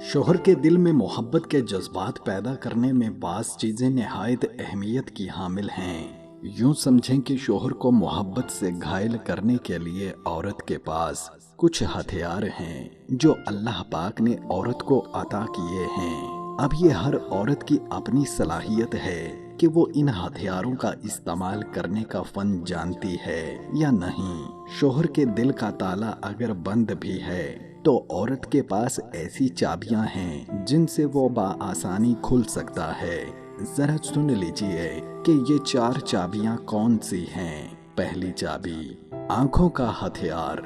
शोहर के दिल में मोहब्बत के जज्बात पैदा करने में बास चीजें नहायत अहमियत की हामिल हैं। यूं समझें कि शोहर को मोहब्बत से घायल करने के लिए औरत के पास कुछ हथियार हैं जो अल्लाह पाक ने औरत को अता किए हैं। अब ये हर औरत की अपनी सलाहियत है कि वो इन हथियारों का इस्तेमाल करने का फन जानती है या नहीं। शोहर के दिल का ताला अगर बंद भी है तो औरत के पास ऐसी चाबियां हैं जिनसे वो बआसानी खुल सकता है। जरा सुन लीजिए कि ये 4 चाबियां कौन सी हैं। पहली चाबी, आंखों का हथियार।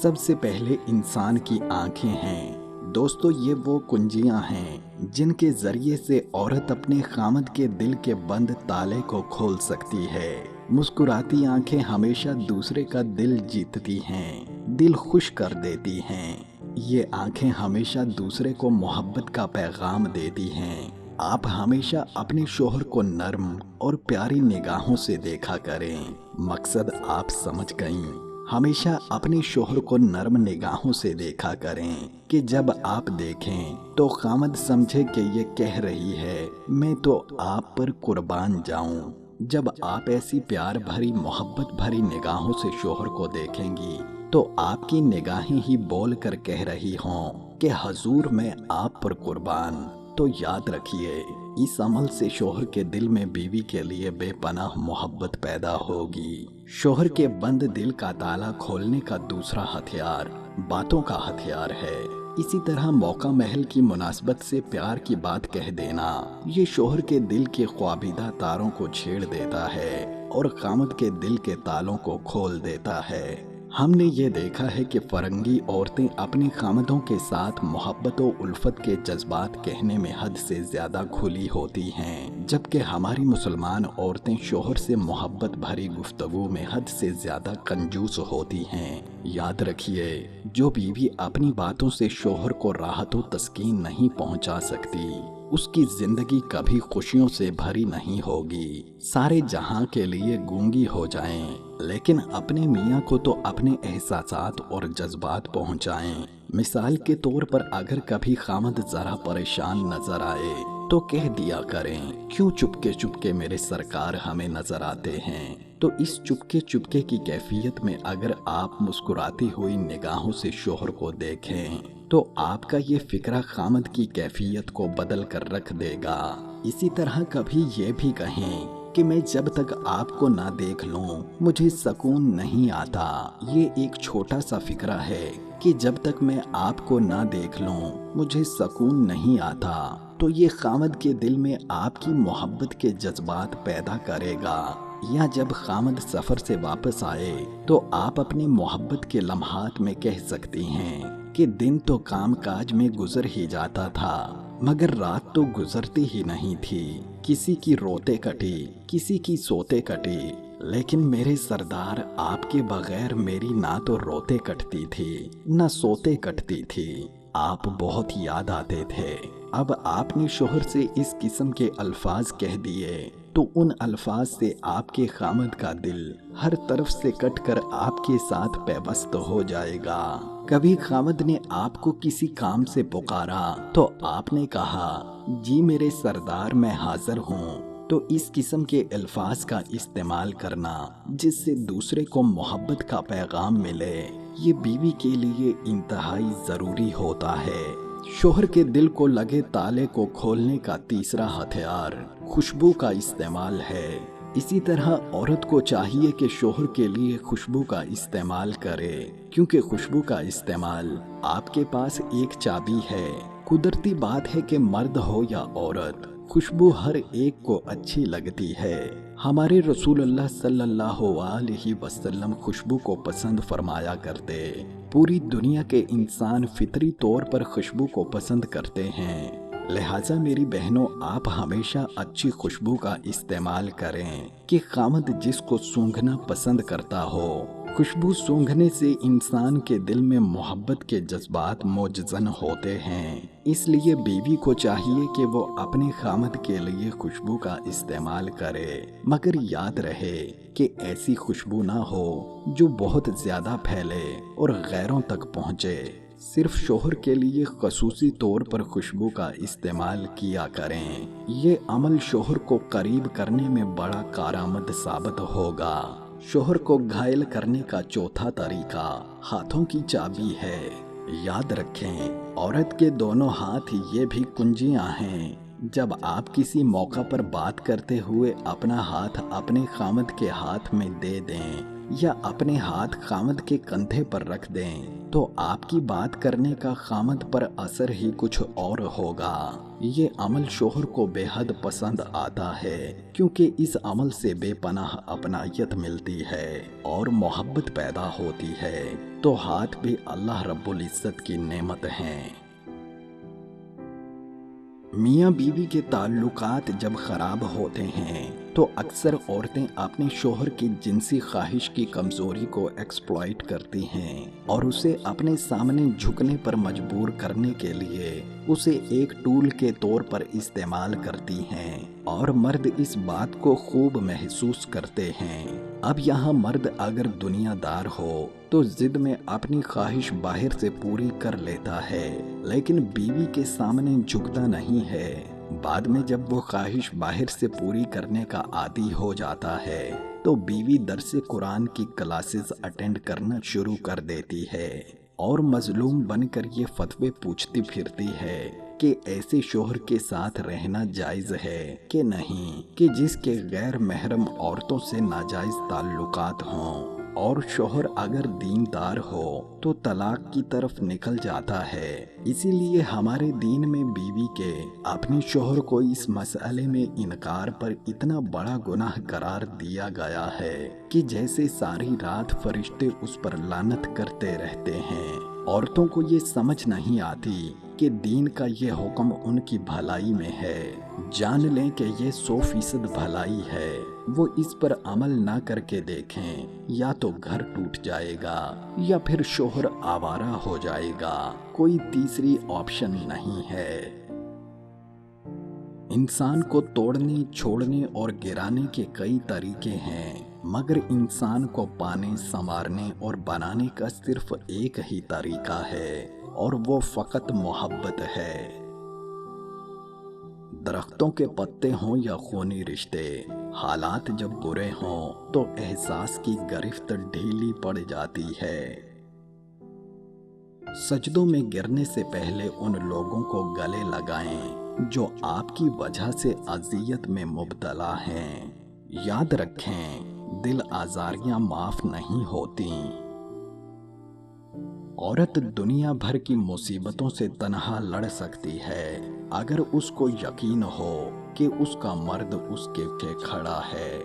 सबसे पहले इंसान की आंखें हैं। दोस्तों, ये वो कुंजियां हैं जिनके जरिए से औरत अपने खामद के दिल के बंद ताले को खोल सकती है। मुस्कुराती आंखें हमेशा दूसरे का दिल जीतती हैं, दिल खुश कर देती हैं। ये आंखें हमेशा दूसरे को मोहब्बत का पैगाम देती हैं। आप हमेशा अपने शोहर को नर्म और प्यारी निगाहों से देखा करें। मकसद आप समझ गईं। हमेशा अपने शोहर को नर्म निगाहों से देखा करें कि जब आप देखें तो खामद समझे कि ये कह रही है मैं तो आप पर कुर्बान जाऊं। जब आप ऐसी प्यार भरी मोहब्बत भरी निगाहों से शोहर को देखेंगी तो आपकी निगाहें ही बोल कर कह रही हों कि हजूर मैं आप पर कुर्बान। तो याद रखिए, इस अमल से शोहर के दिल में बीवी के लिए बेपनाह मोहब्बत पैदा होगी। शोहर के बंद दिल का ताला खोलने का दूसरा हथियार बातों का हथियार है। इसी तरह मौका महल की मुनासबत से प्यार की बात कह देना ये शोहर के दिल के ख्वाबिदा तारों को छेड़ देता है और खामद के दिल के तालों को खोल देता है। हमने ये देखा है कि फरंगी औरतें अपने खामदों के साथ मोहब्बत और उल्फत के जज्बात कहने में हद से ज्यादा खुली होती हैं, जबकि हमारी मुसलमान औरतें शोहर से मोहब्बत भरी गुफ्तगू में हद से ज्यादा कंजूस होती हैं। याद रखिए, जो बीवी अपनी बातों से शोहर को राहत और तस्कीन नहीं पहुंचा सकती उसकी जिंदगी कभी खुशियों से भरी नहीं होगी। सारे जहां के लिए गूंगी हो जाएं, लेकिन अपने मियाँ को तो अपने एहसासात और जज्बात पहुंचाएं। मिसाल के तौर पर अगर कभी खामद जरा परेशान नजर आए तो कह दिया करें क्यों चुपके चुपके मेरे सरकार हमें नजर आते हैं। तो इस चुपके चुपके की कैफियत में अगर आप मुस्कुराती हुई निगाहों से शोहर को देखें तो आपका ये फिक्रा खामद की कैफियत को बदल कर रख देगा। इसी तरह कभी ये भी कहें कि मैं जब तक आपको ना देख लूं मुझे सुकून नहीं आता। ये एक छोटा सा फिक्रा है कि जब तक मैं आपको ना देख लूं मुझे सुकून नहीं आता। तो ये खामद के दिल में आपकी मोहब्बत के जज्बात पैदा करेगा। या जब खामद सफर से वापस आए तो आप अपनी मोहब्बत के लम्हात में कह सकती हैं कि दिन तो काम काज में गुजर ही जाता था मगर रात तो गुजरती ही नहीं थी। किसी की रोते कटी किसी की सोते कटी, लेकिन मेरे सरदार आपके बगैर मेरी ना तो रोते कटती थी ना सोते कटती थी। आप बहुत याद आते थे। अब आपने शोहर से इस किस्म के अल्फाज कह दिए तो उन अल्फाज से आपके खामद का दिल हर तरफ से कटकर आपके साथ पैवस्त हो जाएगा। कभी खामद ने आपको किसी काम से पुकारा तो आपने कहा जी मेरे सरदार मैं हाजिर हूँ। तो इस किस्म के अल्फाज का इस्तेमाल करना जिससे दूसरे को मोहब्बत का पैगाम मिले ये बीवी के लिए इंतहाई जरूरी होता है। शोहर के दिल को लगे ताले को खोलने का तीसरा हथियार खुशबू का इस्तेमाल है। इसी तरह औरत को चाहिए कि शोहर के लिए खुशबू का इस्तेमाल करे, क्योंकि खुशबू का इस्तेमाल आपके पास एक चाबी है। कुदरती बात है कि मर्द हो या औरत खुशबू हर एक को अच्छी लगती है। हमारे रसूलुल्लाह सल्लल्लाहु अलैहि वसल्लम खुशबू को पसंद फरमाया करते। पूरी दुनिया के इंसान फितरी तौर पर खुशबू को पसंद करते हैं। लिहाजा मेरी बहनों, आप हमेशा अच्छी खुशबू का इस्तेमाल करें कि खामद जिसको सूंघना पसंद करता हो। खुशबू सूंघने से इंसान के दिल में मोहब्बत के जज्बात मौजज़न होते हैं। इसलिए बीवी को चाहिए कि वो अपने खामद के लिए खुशबू का इस्तेमाल करे, मगर याद रहे कि ऐसी खुशबू ना हो जो बहुत ज्यादा फैले और गैरों तक पहुँचे। صرف شوہر کے لیے خصوصی طور پر خوشبو کا استعمال کیا کریں۔ یہ عمل شوہر کو قریب کرنے میں بڑا کارآمد ثابت ہوگا۔ شوہر کو گھائل کرنے کا چوتھا طریقہ ہاتھوں کی چابی ہے۔ یاد رکھیں، عورت کے دونوں ہاتھ یہ بھی کنجیاں ہیں۔ جب آپ کسی موقع پر بات کرتے ہوئے اپنا ہاتھ اپنے خامد کے ہاتھ میں دے دیں یا اپنے ہاتھ خامد کے کندھے پر رکھ دیں تو آپ کی بات کرنے کا خامد پر اثر ہی کچھ اور ہوگا۔ یہ عمل شوہر کو بے حد پسند آتا ہے کیونکہ اس عمل سے بے پناہ اپنائیت ملتی ہے اور محبت پیدا ہوتی ہے۔ تو ہاتھ بھی اللہ رب العزت کی نعمت ہیں۔ میاں بیوی کے تعلقات جب خراب ہوتے ہیں تو اکثر عورتیں اپنے شوہر کی جنسی خواہش کی کمزوری کو ایکسپلائٹ کرتی ہیں اور اسے اپنے سامنے جھکنے پر مجبور کرنے کے لیے اسے ایک ٹول کے طور پر استعمال کرتی ہیں، اور مرد اس بات کو خوب محسوس کرتے ہیں۔ اب یہاں مرد اگر دنیا دار ہو تو ضد میں اپنی خواہش باہر سے پوری کر لیتا ہے، لیکن بیوی کے سامنے جھکتا نہیں ہے۔ بعد میں جب وہ خواہش باہر سے پوری کرنے کا عادی ہو جاتا ہے تو بیوی درس قرآن کی کلاسز اٹینڈ کرنا شروع کر دیتی ہے اور مظلوم بن کر یہ فتوے پوچھتی پھرتی ہے کہ ایسے شوہر کے ساتھ رہنا جائز ہے کہ نہیں، کہ جس کے غیر محرم عورتوں سے ناجائز تعلقات ہوں، اور شوہر اگر دیندار ہو تو طلاق کی طرف نکل جاتا ہے۔ اسی لیے ہمارے دین میں بیوی کے اپنے شوہر کو اس مسئلے میں انکار پر اتنا بڑا گناہ قرار دیا گیا ہے کہ جیسے ساری رات فرشتے اس پر لعنت کرتے رہتے ہیں۔ عورتوں کو یہ سمجھ نہیں آتی کہ دین کا یہ حکم ان کی بھلائی میں ہے۔ جان لیں کہ یہ 100% بھلائی ہے۔ وہ اس پر عمل نہ کر کے دیکھیں، یا تو گھر ٹوٹ جائے گا یا پھر شوہر آوارہ ہو جائے گا۔ کوئی تیسری آپشن نہیں ہے۔ انسان کو توڑنے، چھوڑنے اور گرانے کے کئی طریقے ہیں، مگر انسان کو پانے، سنوارنے اور بنانے کا صرف ایک ہی طریقہ ہے، اور وہ فقط محبت ہے۔ درختوں کے پتے ہوں یا خونی رشتے، حالات جب برے ہوں تو احساس کی گرفت ڈھیلی پڑ جاتی ہے۔ سجدوں میں گرنے سے پہلے ان لوگوں کو گلے لگائیں جو آپ کی وجہ سے اذیت میں مبتلا ہیں۔ یاد رکھیں، دل آزاریاں معاف نہیں ہوتی۔ عورت دنیا بھر کی مصیبتوں سے تنہا لڑ سکتی ہے اگر اس کو یقین ہو کہ اس کا مرد اس کے پیچھے کھڑا ہے۔